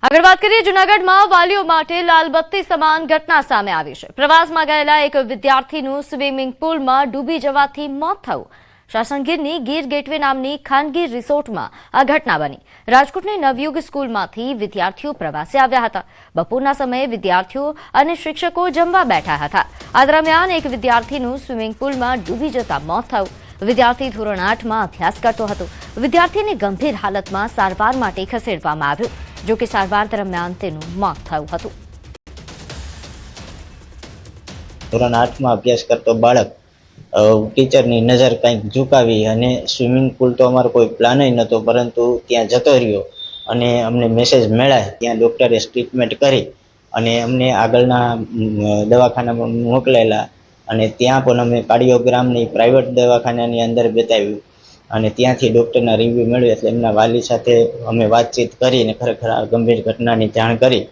આગળ વાત કરીએ જૂનાગઢમાં વાલીઓ માટે લાલબત્તી સમાન ઘટના સામે આવી છે। પ્રવાસમાં ગયેલા એક વિદ્યાર્થીનું સ્વિમિંગ પુલમાં ડૂબી જવાથી મોત થયું। શાસનગીરની ગીર ગેટવે નામની ખાનગી રિસોર્ટમાં આ ઘટના બની। રાજકોટની નવયુગ સ્કૂલમાંથી વિદ્યાર્થીઓ પ્રવાસે આવ્યા હતા। બપોરના સમયે વિદ્યાર્થીઓ અને શિક્ષકો જમવા બેઠા હતા। આ દરમિયાન એક વિદ્યાર્થીનું સ્વિમિંગ પુલમાં ડૂબી જતા મોત થયું। વિદ્યાર્થી ધોરણ 8માં અભ્યાસ કરતો હતો। વિદ્યાર્થીને ગંભીર હાલતમાં સારવાર માટે ખસેડવામાં આવ્યો, જો કે સારવાર દરમિયાન તેનું મોત થયું હતું। ધોરણ 8માં અભ્યાસ કરતો બાળક ટીચરની નજર કંઈક ઝુકાવી અને સ્વિમિંગ પુલ તો અમારો કોઈ પ્લાન નહોતો, પરંતુ ત્યાં જતો રહ્યો અને અમને મેસેજ મળ્યા। ત્યાં ડૉક્ટરે ટ્રીટમેન્ટ કરી અને અમને આગળના દવાખાનામાં મોકલેલા અને ત્યાં પણ અમે કાર્ડિયોગ્રામની પ્રાઇવેટ દવાખાનાની અંદર બતાવ્યું અને ત્યાંથી ડૉક્ટરના રિવ્યૂ મેળવ્યા। એટલે એમના વાલી સાથે અમે વાતચીત કરીને ખરેખર આ ગંભીર ઘટનાની જાણ કરી।